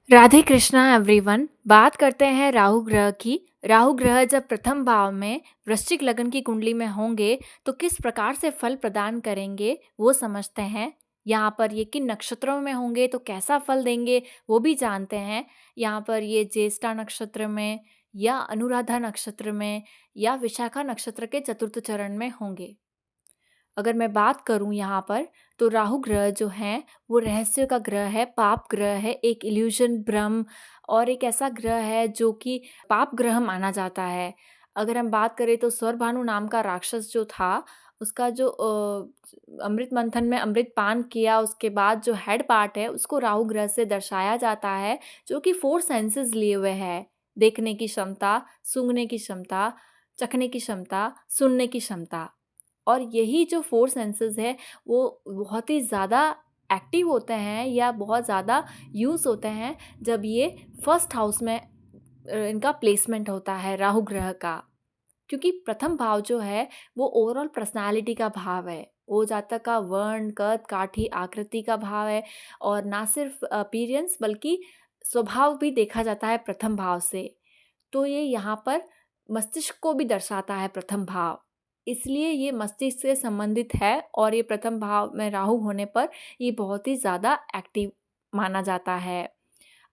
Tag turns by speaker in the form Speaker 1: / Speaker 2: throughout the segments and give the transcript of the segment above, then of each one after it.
Speaker 1: Radhe Krishna everyone. बात करते हैं राहु ग्रह की। राहु ग्रह जब प्रथम भाव में वृश्चिक लगन की कुंडली में होंगे तो किस प्रकार से फल प्रदान करेंगे वो समझते हैं। यहाँ पर ये किन नक्षत्रों में होंगे तो कैसा फल देंगे वो भी जानते हैं। यहाँ पर ये ज्येष्ठा नक्षत्र में या अनुराधा नक्षत्र में या विशाखा नक्षत्र के चतुर्थ चरण में होंगे। अगर मैं बात करूँ यहाँ पर तो राहु ग्रह जो है वो रहस्य का ग्रह है, पाप ग्रह है, एक इल्यूज़न भ्रम और एक ऐसा ग्रह है जो कि पाप ग्रह माना जाता है। अगर हम बात करें तो स्वरभानु नाम का राक्षस जो था, उसका जो अमृत मंथन में अमृत पान किया उसके बाद जो हेड पार्ट है उसको राहु ग्रह से दर्शाया जाता है, जो कि 4 सेंसेस लिए हुए है। देखने की क्षमता, सूंघने की क्षमता, चखने की क्षमता, सुनने की क्षमता। और यही जो 4 सेंसेस है वो बहुत ही ज़्यादा एक्टिव होते हैं या बहुत ज़्यादा यूज़ होते हैं जब ये फर्स्ट हाउस में इनका प्लेसमेंट होता है राहु ग्रह का। क्योंकि प्रथम भाव जो है वो ओवरऑल पर्सनालिटी का भाव है। वो जातक का वर्ण, कद, काठी, आकृति का भाव है और ना सिर्फ अपीयरेंस बल्कि स्वभाव भी देखा जाता है प्रथम भाव से। तो ये यहाँ पर मस्तिष्क को भी दर्शाता है प्रथम भाव। इसलिए ये मस्तिष्क से संबंधित है और ये प्रथम भाव में राहु होने पर ये बहुत ही ज़्यादा एक्टिव माना जाता है।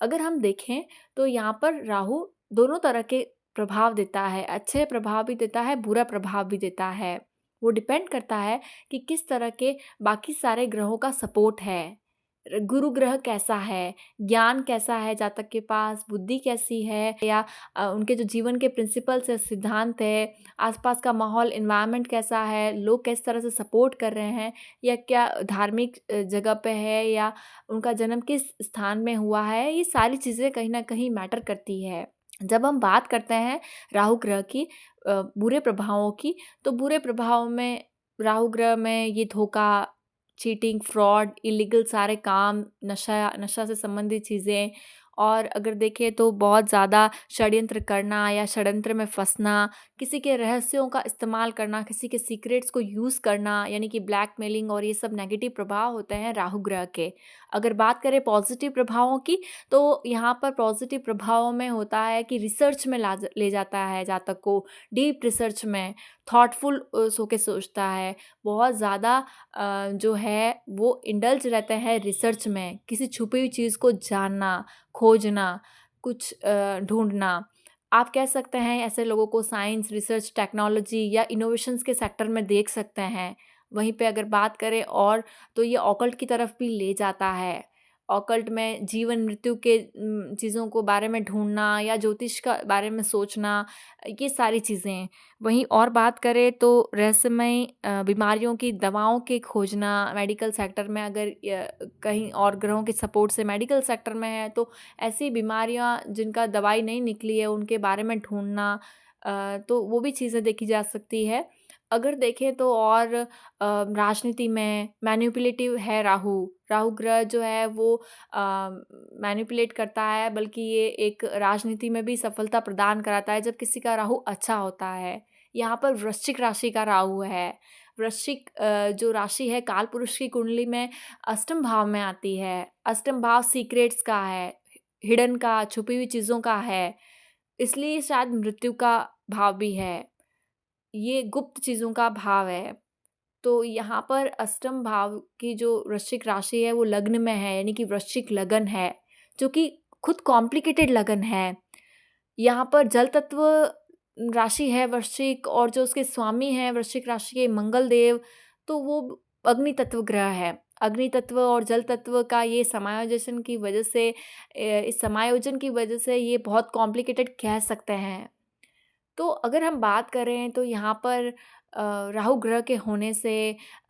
Speaker 1: अगर हम देखें तो यहाँ पर राहु दोनों तरह के प्रभाव देता है, अच्छे प्रभाव भी देता है, बुरा प्रभाव भी देता है। वो डिपेंड करता है कि किस तरह के बाकी सारे ग्रहों का सपोर्ट है। गुरु ग्रह कैसा है, ज्ञान कैसा है जातक के पास, बुद्धि कैसी है या उनके जो जीवन के प्रिंसिपल्स है, सिद्धांत है, आसपास का माहौल एनवायरनमेंट कैसा है, लोग किस तरह से सपोर्ट कर रहे हैं या क्या धार्मिक जगह पे है या उनका जन्म किस स्थान में हुआ है, ये सारी चीज़ें कहीं न कहीं मैटर करती है। जब हम बात करते हैं राहु ग्रह की बुरे प्रभावों की, तो बुरे प्रभाव में राहु ग्रह में ये धोखा, चीटिंग, फ्रॉड, इल्लीगल सारे काम, नशा से संबंधित चीज़ें और अगर देखें तो बहुत ज़्यादा षड्यंत्र करना या षड्यंत्र में फँसना, किसी के रहस्यों का इस्तेमाल करना, किसी के सीक्रेट्स को यूज़ करना यानी कि ब्लैकमेलिंग और ये सब नेगेटिव प्रभाव होते हैं राहु ग्रह के। अगर बात करें पॉजिटिव प्रभावों की तो यहाँ पर पॉजिटिव प्रभावों में होता है कि रिसर्च में ले जाता है जातक को, डीप रिसर्च में, थॉटफुल सो के सोचता है। बहुत ज़्यादा जो है वो इंडल्ज रहते हैं रिसर्च में, किसी छुपी हुई चीज़ को जानना, खोजना, कुछ ढूँढना। आप कह सकते हैं ऐसे लोगों को साइंस, रिसर्च, टेक्नोलॉजी या इनोवेशंस के सेक्टर में देख सकते हैं। वहीं पे अगर बात करें और तो ये ऑकल्ट की तरफ भी ले जाता है। ऑकल्ट में जीवन मृत्यु के चीज़ों को बारे में ढूँढना या ज्योतिष का बारे में सोचना, ये सारी चीज़ें। वहीं और बात करें तो रहस्यमय बीमारियों की दवाओं के खोजना मेडिकल सेक्टर में अगर कहीं और ग्रहों के सपोर्ट से मेडिकल सेक्टर में है तो ऐसी बीमारियां जिनका दवाई नहीं निकली है उनके बारे में ढूंढना, तो वो भी चीज़ें देखी जा सकती है। अगर देखें तो और राजनीति में मैनिपुलेटिव है राहु। राहु ग्रह जो है वो मैनिपुलेट करता है, बल्कि ये एक राजनीति में भी सफलता प्रदान कराता है जब किसी का राहु अच्छा होता है। यहाँ पर वृश्चिक राशि का राहु है। वृश्चिक जो राशि है कालपुरुष की कुंडली में अष्टम भाव में आती है। अष्टम भाव सीक्रेट्स का है, हिडन का, छुपी हुई चीज़ों का है। इसलिए शायद मृत्यु का भाव भी है। ये गुप्त चीज़ों का भाव है। तो यहाँ पर अष्टम भाव की जो वृश्चिक राशि है वो लग्न में है, यानी कि वृश्चिक लगन है, जो कि खुद कॉम्प्लिकेटेड लगन है। यहाँ पर जल तत्व राशि है वृश्चिक और जो उसके स्वामी हैं वृश्चिक राशि के मंगल देव, तो वो अग्नि तत्व ग्रह है। अग्नि तत्व और जल तत्व का ये समायोजन की वजह से इस समायोजन की वजह से ये बहुत कॉम्प्लिकेटेड कह सकते हैं। तो अगर हम बात करें तो यहाँ पर राहु ग्रह के होने से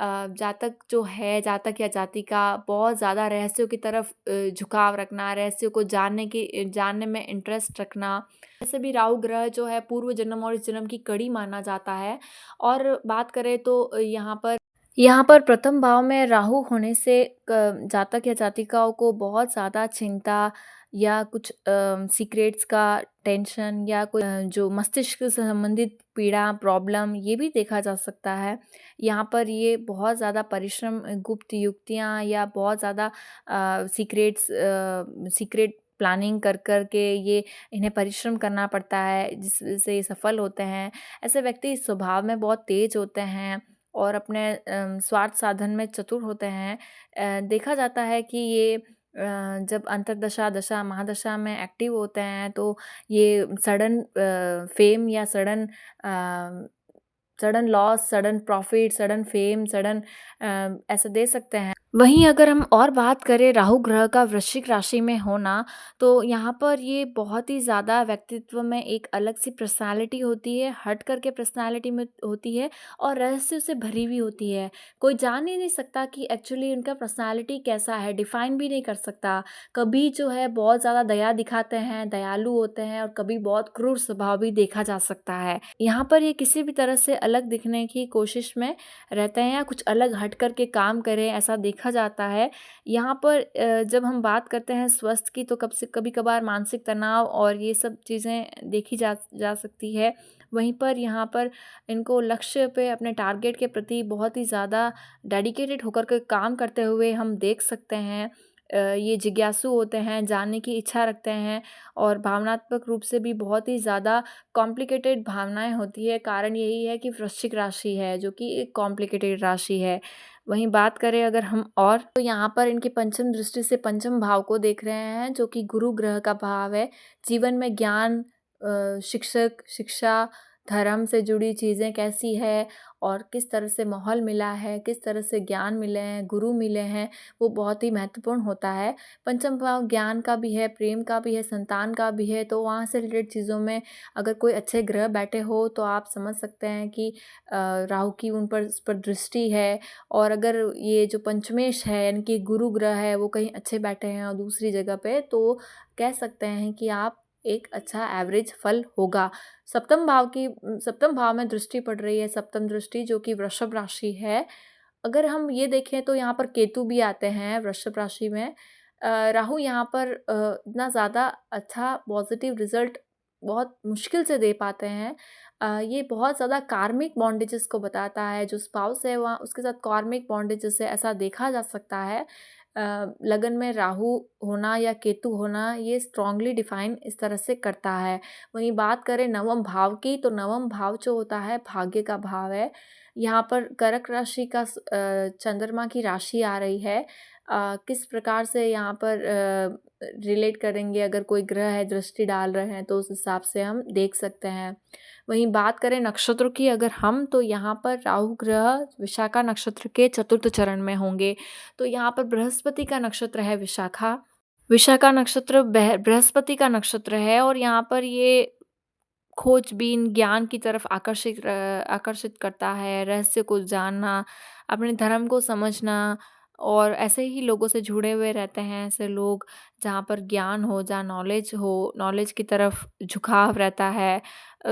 Speaker 1: जातक जो है, जातक या जातिका बहुत ज़्यादा रहस्यों की तरफ झुकाव रखना, रहस्यों को जानने में इंटरेस्ट रखना। वैसे भी राहु ग्रह जो है पूर्व जन्म और इस जन्म की कड़ी माना जाता है। और बात करें तो यहाँ पर प्रथम भाव में राहु होने से जातक या जातिकाओं को बहुत ज़्यादा चिंता या कुछ सीक्रेट्स का टेंशन या कोई जो मस्तिष्क से संबंधित पीड़ा, प्रॉब्लम ये भी देखा जा सकता है। यहाँ पर ये बहुत ज़्यादा परिश्रम, गुप्त युक्तियाँ या बहुत ज़्यादा सीक्रेट प्लानिंग कर के ये इन्हें परिश्रम करना पड़ता है जिस वजह से ये सफल होते हैं। ऐसे व्यक्ति स्वभाव में बहुत तेज होते हैं और अपने स्वार्थ साधन में चतुर होते हैं। देखा जाता है कि ये जब अंतर्दशा, दशा, महादशा में एक्टिव होते हैं तो ये सडन फेम या sudden loss, sudden profit, sudden fame, sudden ऐसा दे सकते हैं। वहीं अगर हम और बात करें राहु ग्रह का वृश्चिक राशि में होना, तो यहाँ पर ये बहुत ही ज़्यादा व्यक्तित्व में एक अलग सी पर्सनैलिटी होती है, हट कर के पर्सनैलिटी में होती है और रहस्य से भरी हुई होती है। कोई जान ही नहीं सकता कि एक्चुअली उनका पर्सनैलिटी कैसा है, डिफ़ाइन भी नहीं कर सकता। कभी जो है बहुत ज़्यादा दया दिखाते हैं, दयालु होते हैं और कभी बहुत क्रूर स्वभाव भी देखा जा सकता है। यहाँ पर ये किसी भी तरह से अलग दिखने की कोशिश में रहते हैं या कुछ अलग हट कर के काम करें, ऐसा देखा जाता है। यहाँ पर जब हम बात करते हैं स्वास्थ्य की, तो कभी-कभार मानसिक तनाव और ये सब चीज़ें देखी जा जा सकती है। वहीं पर यहाँ पर इनको लक्ष्य पे अपने टारगेट के प्रति बहुत ही ज़्यादा डेडिकेटेड होकर के काम करते हुए हम देख सकते हैं। ये जिज्ञासु होते हैं, जानने की इच्छा रखते हैं और भावनात्मक रूप से भी बहुत ही ज़्यादा कॉम्प्लिकेटेड भावनाएँ होती है। कारण यही है कि वृश्चिक राशि है, जो कि एक कॉम्प्लिकेटेड राशि है। वहीं बात करें अगर हम और, तो यहाँ पर इनकी पंचम दृष्टि से पंचम भाव को देख रहे हैं, जो कि गुरु ग्रह का भाव है। जीवन में ज्ञान, शिक्षक, शिक्षा, धर्म से जुड़ी चीज़ें कैसी है और किस तरह से माहौल मिला है, किस तरह से ज्ञान मिले हैं, गुरु मिले हैं, वो बहुत ही महत्वपूर्ण होता है। पंचम भाव ज्ञान का भी है, प्रेम का भी है, संतान का भी है, तो वहाँ से रिलेटेड चीज़ों में अगर कोई अच्छे ग्रह बैठे हो तो आप समझ सकते हैं कि राहु की उस पर दृष्टि है। और अगर ये जो पंचमेश है यानी कि गुरु ग्रह है वो कहीं अच्छे बैठे हैं और दूसरी जगह पे, तो कह सकते हैं कि आप एक अच्छा एवरेज फल होगा। सप्तम भाव में दृष्टि पड़ रही है, सप्तम दृष्टि जो कि वृषभ राशि है। अगर हम ये देखें तो यहाँ पर केतु भी आते हैं वृषभ राशि में। राहु यहाँ पर इतना ज़्यादा अच्छा पॉजिटिव रिज़ल्ट बहुत मुश्किल से दे पाते हैं। ये बहुत ज़्यादा कार्मिक बॉन्डेजेस को बताता है, जो स्पाउस है वहाँ उसके साथ कार्मिक बॉन्डेजेस है, ऐसा देखा जा सकता है। लगन में राहु होना या केतु होना ये स्ट्रॉन्गली डिफाइन इस तरह से करता है। वहीं बात करें नवम भाव की, तो नवम भाव जो होता है भाग्य का भाव है। यहाँ पर कर्क राशि का चंद्रमा की राशि आ रही है। किस प्रकार से यहाँ पर रिलेट करेंगे, अगर कोई ग्रह है दृष्टि डाल रहे हैं तो उस हिसाब से हम देख सकते हैं। वहीं बात करें नक्षत्रों की अगर हम, तो यहाँ पर राहु ग्रह विशाखा नक्षत्र के चतुर्थ चरण में होंगे। तो यहाँ पर बृहस्पति का नक्षत्र है विशाखा। विशाखा नक्षत्र बृहस्पति का नक्षत्र है और यहाँ पर ये खोजबीन ज्ञान की तरफ आकर्षित करता है, रहस्य को जानना, अपने धर्म को समझना और ऐसे ही लोगों से जुड़े हुए रहते हैं। ऐसे लोग जहाँ पर ज्ञान हो, जहाँ नॉलेज हो, नॉलेज की तरफ झुकाव रहता है।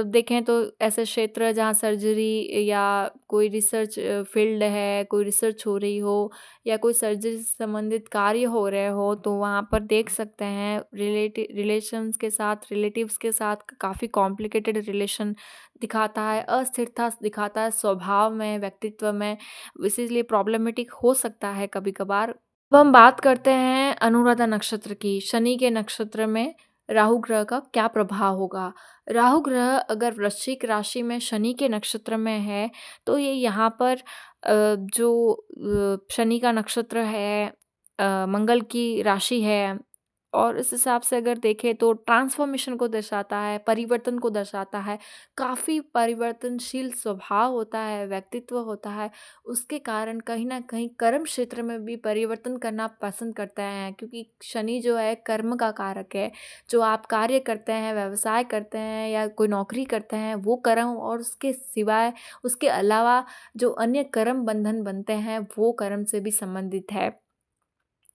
Speaker 1: देखें तो ऐसे क्षेत्र जहाँ सर्जरी या कोई रिसर्च फील्ड है, कोई रिसर्च हो रही हो या कोई सर्जरी से संबंधित कार्य हो रहे हो, तो वहाँ पर देख सकते हैं रिलेशंस के साथ, रिलेटिव्स के साथ काफ़ी कॉम्प्लिकेटेड रिलेशन दिखाता है, अस्थिरता दिखाता है स्वभाव में, व्यक्तित्व में, इसीलिए प्रॉब्लमेटिक हो सकता है कभी-कभार। अब हम बात करते हैं अनुराधा नक्षत्र की। शनि के नक्षत्र में राहु ग्रह का क्या प्रभाव होगा? राहु ग्रह अगर वृश्चिक राशि में शनि के नक्षत्र में है, तो ये यहाँ पर शनि का नक्षत्र है, मंगल की राशि है और इस हिसाब से अगर देखें तो ट्रांसफॉर्मेशन को दर्शाता है, परिवर्तन को दर्शाता है। काफ़ी परिवर्तनशील स्वभाव होता है, व्यक्तित्व होता है, उसके कारण कहीं न कहीं कर्म क्षेत्र में भी परिवर्तन करना पसंद करते हैं, क्योंकि शनि जो है कर्म का कारक है। जो आप कार्य करते हैं, व्यवसाय करते हैं या कोई नौकरी करते हैं, वो कर्म और उसके सिवाय, उसके अलावा जो अन्य कर्म बंधन बनते हैं, वो कर्म से भी संबंधित है।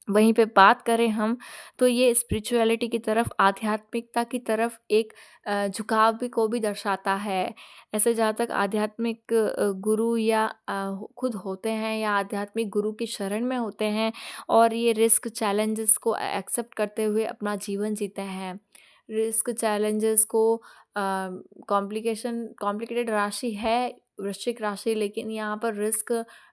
Speaker 1: वहीं पे बात करें हम, तो ये स्पिरिचुअलिटी की तरफ, आध्यात्मिकता की तरफ एक झुकाव भी को भी दर्शाता है। ऐसे जहाँ तक आध्यात्मिक गुरु या खुद होते हैं या आध्यात्मिक गुरु की शरण में होते हैं और ये रिस्क चैलेंजेस को एक्सेप्ट करते हुए अपना जीवन जीते हैं। रिस्क चैलेंजेस को कॉम्प्लिकेटेड राशि है, वृश्चिक राशि, लेकिन यहाँ पर रिस्क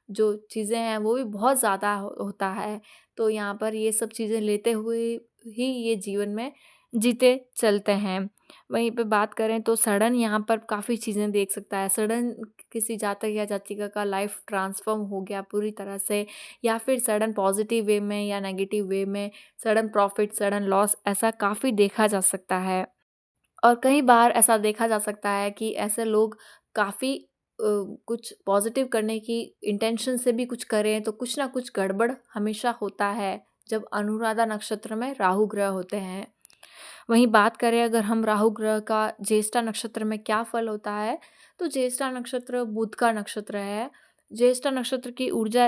Speaker 1: जो चीज़ें हैं वो भी बहुत ज़्यादा होता है। तो यहाँ पर ये सब चीज़ें लेते हुए ही ये जीवन में जीते चलते हैं। वहीं पे बात करें तो सडन यहाँ पर काफ़ी चीज़ें देख सकता है। सडन किसी जातक या जातिका का लाइफ ट्रांसफ़ॉर्म हो गया पूरी तरह से, या फिर सडन पॉज़िटिव वे में या नेगेटिव वे में, सडन प्रॉफ़िट, सडन लॉस, ऐसा काफ़ी देखा जा सकता है। और कई बार ऐसा देखा जा सकता है कि ऐसे लोग काफ़ी कुछ पॉज़िटिव करने की इंटेंशन से भी कुछ करें तो कुछ ना कुछ गड़बड़ हमेशा होता है जब अनुराधा नक्षत्र में राहु ग्रह होते हैं। वहीं बात करें अगर हम राहु ग्रह का ज्येष्ठा नक्षत्र में क्या फल होता है, तो ज्येष्ठा नक्षत्र बुध का नक्षत्र है। ज्येष्ठा नक्षत्र की ऊर्जा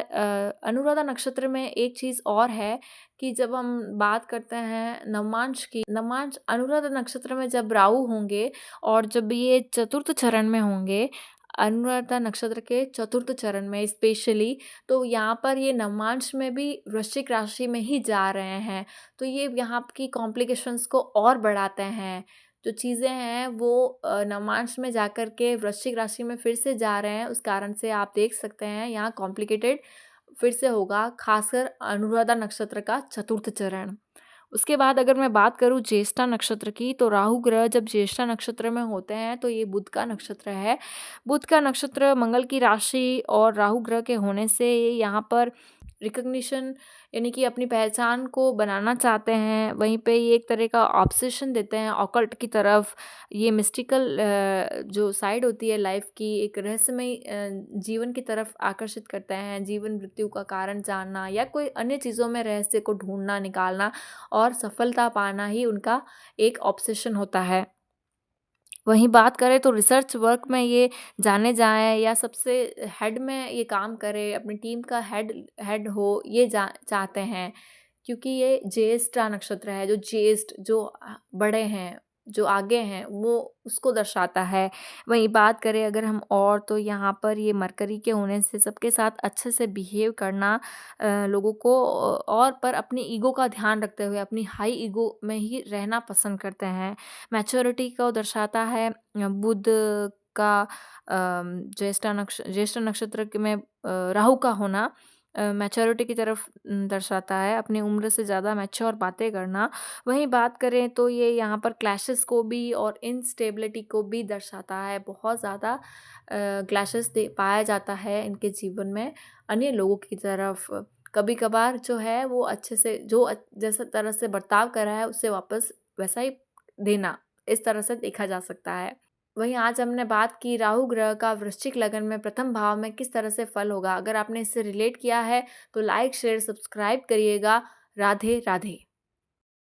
Speaker 1: अनुराधा नक्षत्र में एक चीज़ और है कि जब हम बात करते हैं नवमांश की, नवमांश अनुराधा नक्षत्र में जब राहु होंगे और जब ये चतुर्थ चरण में होंगे, अनुराधा नक्षत्र के चतुर्थ चरण में स्पेशली, तो यहाँ पर ये नवमांश में भी वृश्चिक राशि में ही जा रहे हैं। तो ये यहाँ की कॉम्प्लिकेशंस को और बढ़ाते हैं। जो चीज़ें हैं वो नवमांश में जाकर के वृश्चिक राशि में फिर से जा रहे हैं, उस कारण से आप देख सकते हैं यहाँ कॉम्प्लिकेटेड फिर से होगा, खासकर अनुराधा नक्षत्र का चतुर्थ चरण। उसके बाद अगर मैं बात करूँ ज्येष्ठा नक्षत्र की, तो राहु ग्रह जब ज्येष्ठा नक्षत्र में होते हैं तो ये बुध का नक्षत्र है। बुध का नक्षत्र मंगल की राशि और राहु ग्रह के होने से ये यहाँ पर रिकॉग्निशन यानी कि अपनी पहचान को बनाना चाहते हैं। वहीं पे ये एक तरह का ऑब्सेशन देते हैं ऑकल्ट की तरफ। ये मिस्टिकल जो साइड होती है लाइफ की, एक रहस्यमय जीवन की तरफ आकर्षित करते हैं। जीवन मृत्यु का कारण जानना या कोई अन्य चीज़ों में रहस्य को ढूँढना, निकालना और सफलता पाना ही उनका एक ऑब्सेशन होता है। वहीं बात करें तो रिसर्च वर्क में ये जाने जाएँ या सबसे हेड में ये काम करें, अपनी टीम का हेड हेड हो, ये चाहते हैं। क्योंकि ये ज्येष्ठा नक्षत्र है, जो ज्येष्ठ जो बड़े हैं, जो आगे हैं, वो उसको दर्शाता है। वहीं बात करें अगर हम और, तो यहाँ पर ये मरकरी के होने से सबके साथ अच्छे से बिहेव करना, लोगों को और पर अपनी ईगो का ध्यान रखते हुए अपनी हाई ईगो में ही रहना पसंद करते हैं। मैच्योरिटी को दर्शाता है बुध का ज्येष्ठा नक्षत्र में राहु का होना मैच्योरिटी की तरफ दर्शाता है, अपनी उम्र से ज़्यादा मैच्योर बातें करना। वहीं बात करें तो ये यहाँ पर क्लैशेस को भी और इनस्टेबिलिटी को भी दर्शाता है। बहुत ज़्यादा क्लैशेस पाया जाता है इनके जीवन में अन्य लोगों की तरफ। कभी-कभार जो है वो अच्छे से जो जैसा तरह से बर्ताव करा है उससे वापस वैसा ही देना, इस तरह से देखा जा सकता है। वहीं आज हमने बात की राहु ग्रह का वृश्चिक लगन में प्रथम भाव में किस तरह से फल होगा। अगर आपने इससे रिलेट किया है तो लाइक, शेयर, सब्सक्राइब करिएगा। राधे राधे।